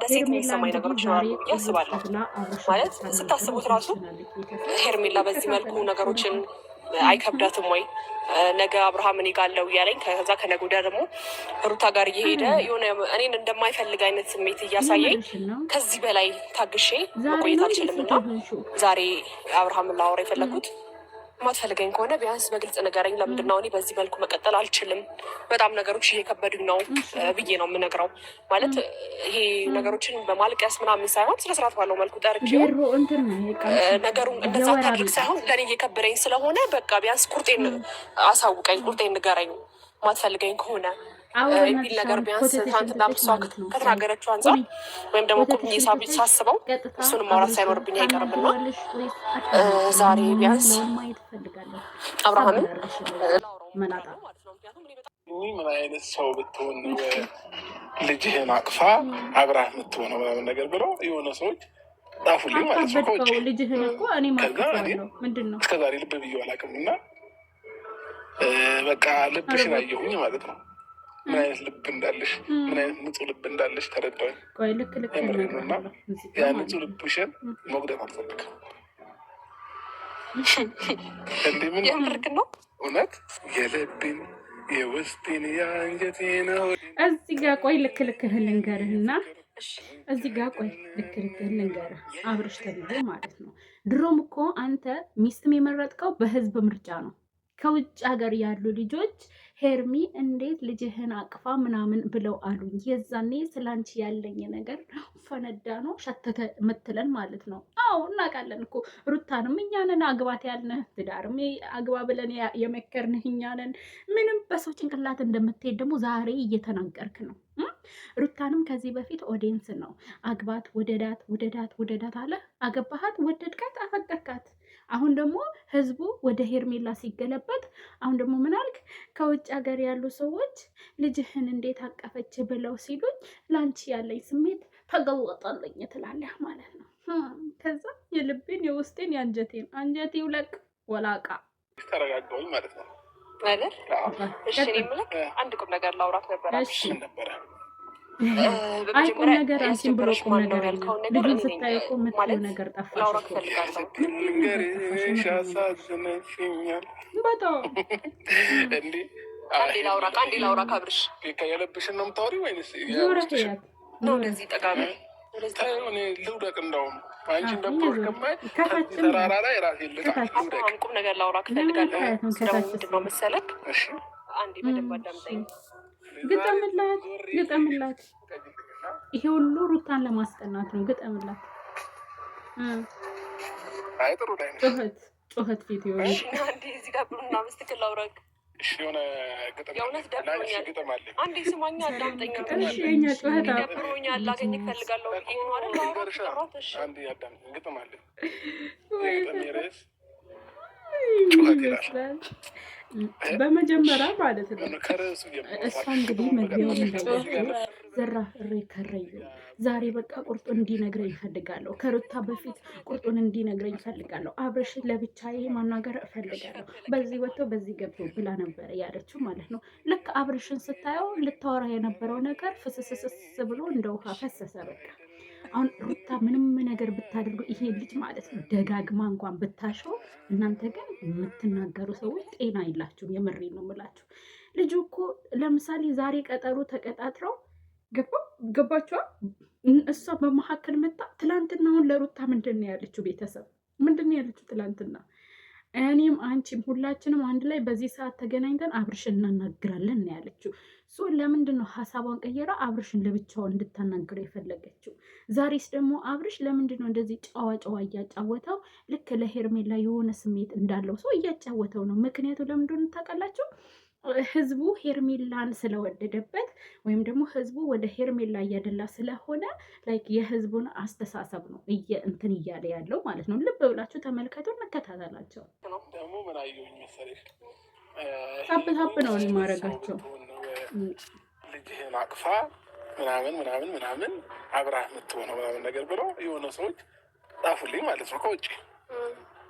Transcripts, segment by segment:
እንደ ሴት የሚሰማኝ ነገሮች ይኖራሉ ብዬ አስባለሁ። ማለት ስታስቡት ራሱ ሄርሜላ በዚህ መልኩ ነገሮችን አይከብዳትም ወይ? ነገ አብርሃም እኔ ጋር አለው እያለኝ ከዛ ከነገ ወዲያ ደግሞ ሩታ ጋር እየሄደ የሆነ እኔን እንደማይፈልግ አይነት ስሜት እያሳየኝ ከዚህ በላይ ታግሼ መቆየት አልችልም እና ዛሬ አብርሃምን ላወራ የፈለግኩት ማትፈልገኝ ከሆነ ቢያንስ በግልጽ ንገረኝ። ለምንድን ነው እኔ በዚህ መልኩ መቀጠል አልችልም፣ በጣም ነገሮች እየከበዱኝ ነው ብዬ ነው የምነግረው። ማለት ይሄ ነገሮችን በማልቀስ ምናምን ሳይሆን ስነስርዓት ባለው መልኩ ጠርቼው ነገሩን እንደዛ ታድርግ ሳይሆን ለእኔ እየከበደኝ ስለሆነ በቃ ቢያንስ ቁርጤን አሳውቀኝ፣ ቁርጤን ንገረኝ ማትፈልገኝ ከሆነ የሚል ነገር ቢያንስ ትናንትና እሷ ከተናገረችው አንጻር ወይም ደግሞ ቁጥኝ ሳስበው እሱንም ማውራት ሳይኖርብኝ አይቀርምና ዛሬ ቢያንስ አብርሃምን ምን አይነት ሰው ብትሆን ልጅህን አቅፋ አብራህ የምትሆነው ምናምን ነገር ብለው የሆነ ሰዎች ጣፉልኝ ማለት ነው። ከውጭ እስከዛሬ ልብ ብዬው አላውቅም እና በቃ ልብሽን አየሁኝ ማለት ነው። ምን አይነት ልብ እንዳለሽ፣ ምን አይነት ንጹህ ልብ እንዳለሽ ተረዳሁኝ። እና ያ ንጹህ ልብሽን መጉዳት አልፈልግም። እንዴ ምን የምርክ ነው እውነት የልብን የውስጤን የአንጀቴ ነው። እዚህ ጋር ቆይ ልክልክህን ልንገርህና እዚህ ጋር ቆይ ልክልክህን ልንገርህ። አብርሽ ተብሎ ማለት ነው። ድሮም እኮ አንተ ሚስትም የመረጥከው በህዝብ ምርጫ ነው። ከውጭ ሀገር ያሉ ልጆች ሄርሚ እንዴት ልጅህን አቅፋ ምናምን ብለው አሉኝ። የዛኔ ስላንቺ ያለኝ ነገር ፈነዳ ነው ሸተተ ምትለን ማለት ነው። አዎ እናውቃለን እኮ ሩታንም እኛንን አግባት ያልንህ፣ ትዳርም አግባ ብለን የመከርንህ እኛንን። ምንም በሰው ጭንቅላት እንደምትሄድ ደግሞ ዛሬ እየተናገርክ ነው። ሩታንም ከዚህ በፊት ኦዲየንስ ነው አግባት፣ ውደዳት አለ። አገባሃት፣ ወደድካት፣ አፈቀርካት። አሁን ደግሞ ህዝቡ ወደ ሄርሜላ ሲገለበት አሁን ደግሞ ምን አልክ? ከውጭ ሀገር ያሉ ሰዎች ልጅህን እንዴት አቀፈች ብለው ሲሉኝ ለአንቺ ያለኝ ስሜት ተገወጠልኝ ትላለህ ማለት ነው። ከዛ የልቤን የውስጤን የአንጀቴን አንጀቴ ውለቅ ወላቃ ተረጋጋሁኝ ማለት ነው አይደል? እሺ እኔ የምልህ አንድ ቁም ነገር ላውራት ነበረ። እሺ አይ ቁም ነገር አንቺን ብሎ ቁም ነገር ያልከው ልጁን ስታይ እኮ የምትለው ነገር ጠፋሽ። ላውራት እፈልጋለሁ። በጣም እንዴ አንዴ ላውራ ካብርሽ የለብሽን ነው የምታወሪው ወይንስ ነው? እንደዚህ ጠጋሚ ልውደቅ እንደውም አንቺ እንደምሮሽ ከማይ ተራራ ላይ ራሴ ልውደቅ። ቁም ነገር ላውራ እፈልጋለሁ። ደግሞ ምንድን ነው መሰለክ? አንዴ በደንብ አዳምጠኝ። ግጠምላት። ይሄ ሁሉ ሩታን ለማስቀናት ነው። ግጠምላት። አይ ጥሩ ላይ ነው። ጩኸት ፊት ይሆን አንዴ እዚህ ጋር ብሩና ምስትክል ላውራክ። እሺ የሆነ የእውነት ደብሮኛል። አንዴ ስማኛ አዳምጠኝ። እሺ የኛ ጩኸት ደብሮኛል። ላገኝ እፈልጋለሁ። ይሄ ነው አይደል? አንዴ አዳምጠኝ። ግጥም አለ። ጩኸት ይላል በመጀመሪያ ማለት ነው። እሷ እንግዲህ መግቢያውን እንዳወቀው ዘራፍ እሬ ከረዩ ዛሬ በቃ ቁርጡን እንዲነግረኝ እፈልጋለሁ። ከሩታ በፊት ቁርጡን እንዲነግረኝ እፈልጋለሁ። አብርሽን ለብቻዬ ማናገር እፈልጋለሁ። በዚህ ወጥቶ በዚህ ገብቶ ብላ ነበረ ያለችው ማለት ነው። ልክ አብርሽን ስታየው ልታወራ የነበረው ነገር ፍስስስስ ብሎ እንደ ውሃ ፈሰሰ በቃ። አሁን ሩታ ምንም ነገር ብታደርጉ ይሄ ልጅ ማለት ነው ደጋግማ እንኳን ብታሸው፣ እናንተ ግን የምትናገሩ ሰዎች ጤና የላችሁም። የምሬ ነው የምላችሁ። ልጁ እኮ ለምሳሌ ዛሬ ቀጠሮ ተቀጣጥረው ገባችኋል? እሷ በመካከል መጣ። ትላንትና አሁን ለሩታ ምንድን ነው ያለችው? ቤተሰብ ምንድን ነው ያለችው ትላንትና? እኔም አንቺም ሁላችንም አንድ ላይ በዚህ ሰዓት ተገናኝተን አብርሽን እናናግራለን ነው ያለችው። ለምንድን ነው ሀሳቧን ቀየራ አብርሽን ለብቻው እንድታናግረው የፈለገችው? ዛሬስ ደግሞ አብርሽ ለምንድን ነው እንደዚህ ጨዋ እያጫወተው ልክ ለሄርሜላ የሆነ ስሜት እንዳለው ሰው እያጫወተው ነው? ምክንያቱ ለምንድን ነው ታውቃላችሁ? ህዝቡ ሄርሜላን ስለወደደበት ወይም ደግሞ ህዝቡ ወደ ሄርሜላ እያደላ ስለሆነ ላይክ የህዝቡን አስተሳሰብ ነው እንትን እያለ ያለው ማለት ነው። ልብ ብላችሁ ተመልከቱ፣ እንከታተላቸው። ደግሞ ምን አየሁኝ መሰለሽ? ታፕ ነው የማረጋቸው። ልጅህን አቅፋ ምናምን አብራህ የምትሆነው ምናምን ነገር ብለው የሆነ ሰዎች ጣፉልኝ ማለት ነው ከውጭ።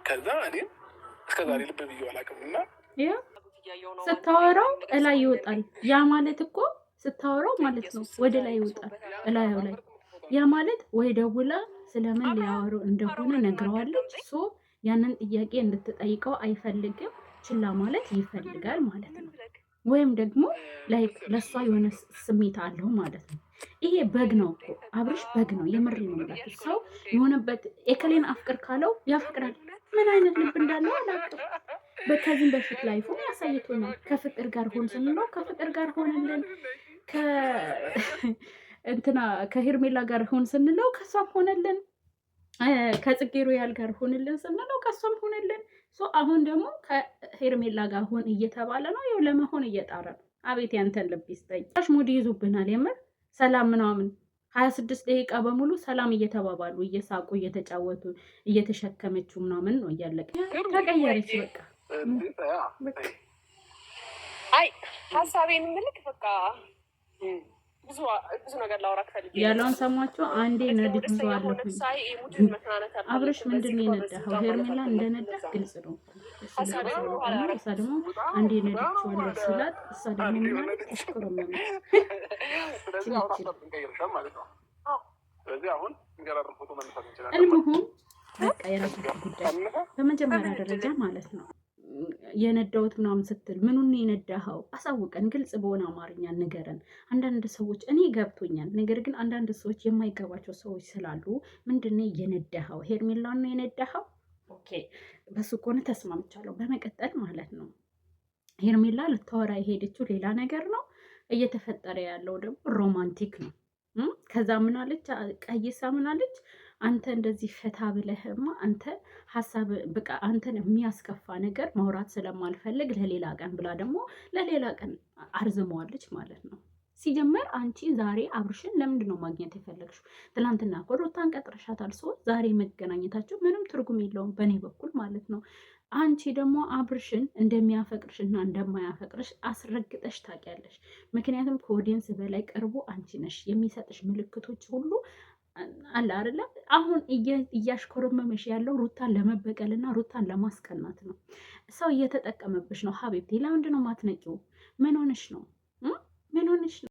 ከዛ እኔም እስከዛሬ ልብ ብዬው አላውቅም እና ስታወራው እላይ ይወጣል። ያ ማለት እኮ ስታወራው ማለት ነው ወደ ላይ ይወጣል እላዩ ላይ ያ ማለት ወይ ደውላ ስለምን ሊያወሩ እንደሆነ ነግረዋለች። ሶ ያንን ጥያቄ እንድትጠይቀው አይፈልግም፣ ችላ ማለት ይፈልጋል ማለት ነው። ወይም ደግሞ ላይክ ለእሷ የሆነ ስሜት አለው ማለት ነው። ይሄ በግ ነው እኮ አብርሽ፣ በግ ነው። የምሬ ነው የምላችሁ። ሰው የሆነበት ኤከሌን አፍቅር ካለው ያፈቅራል። ምን አይነት ልብ እንዳለው አላውቅም። ከዚህም በፊት ላይፉ ያሳይቶናል። ከፍቅር ጋር ሆን ስንለው ከፍቅር ጋር ሆንልን፣ እንትና ከሄርሜላ ጋር ሆን ስንለው ከሷም ሆነልን፣ ከጽጌ ሮያል ጋር ሆንልን ስንለው ከሷም ሆነልን። አሁን ደግሞ ከሄርሜላ ጋር ሆን እየተባለ ነው። ይኸው ለመሆን እየጣረ ነው። አቤት ያንተን ልብ ይስጠኝ። ሙድ ይዙብናል የምር። ሰላም ምናምን 26 ደቂቃ በሙሉ ሰላም እየተባባሉ እየሳቁ እየተጫወቱ እየተሸከመችው ምናምን ነው እያለቀ ተቀየረች። በቃ አይ ሀሳቤን ምልክ በቃ ብዙ ነገር ላውራ ፈልጌ ያለውን ሰማችሁ። አንዴ ነድት ይዟለሁ። አብርሽ ምንድን ነው የነዳኸው? ሄርሜላ እንደነዳህ ግልጽ ነው። እሷ ደግሞ አንዴ ነድቼዋለሁ ሲላት እሷ ደግሞ ማለት ተሽከረመመ። እልምሁም በቃ የራሱ ጉዳይ። በመጀመሪያ ደረጃ ማለት ነው የነዳሁት ምናምን ስትል ምኑን የነዳኸው አሳውቀን፣ ግልጽ በሆነ አማርኛ ንገረን። አንዳንድ ሰዎች እኔ ገብቶኛል፣ ነገር ግን አንዳንድ ሰዎች የማይገባቸው ሰዎች ስላሉ ምንድን ነው የነዳኸው? ሄርሜላን ነው የነዳኸው? ኦኬ፣ በሱ ከሆነ ተስማምቻለሁ። በመቀጠል ማለት ነው ሄርሜላ ልታወራ የሄደችው ሌላ ነገር ነው፣ እየተፈጠረ ያለው ደግሞ ሮማንቲክ ነው። ከዛ ምናለች ቀይሳ ምናለች አንተ እንደዚህ ፈታ ብለህማ አንተ ሀሳብ በቃ አንተን የሚያስከፋ ነገር ማውራት ስለማልፈልግ ለሌላ ቀን ብላ ደግሞ ለሌላ ቀን አርዝመዋለች ማለት ነው። ሲጀመር አንቺ ዛሬ አብርሽን ለምንድን ነው ማግኘት የፈለግሽው? ትናንትና እኮ ሩታን ቀጥረሻታል። ሰው ዛሬ መገናኘታቸው ምንም ትርጉም የለውም በእኔ በኩል ማለት ነው። አንቺ ደግሞ አብርሽን እንደሚያፈቅርሽ እና እንደማያፈቅርሽ አስረግጠሽ ታውቂያለሽ። ምክንያቱም ከኦዲየንስ በላይ ቅርቡ አንቺ ነሽ። የሚሰጥሽ ምልክቶች ሁሉ አለ አይደለ? አሁን እያሽኮረመመሽ ያለው ሩታን ለመበቀል እና ሩታን ለማስቀናት ነው። ሰው እየተጠቀመብሽ ነው ሀቢብቴ። ለምንድን ነው ማትነቂው? ምን ሆነሽ ነው? ምን ሆነሽ ነው?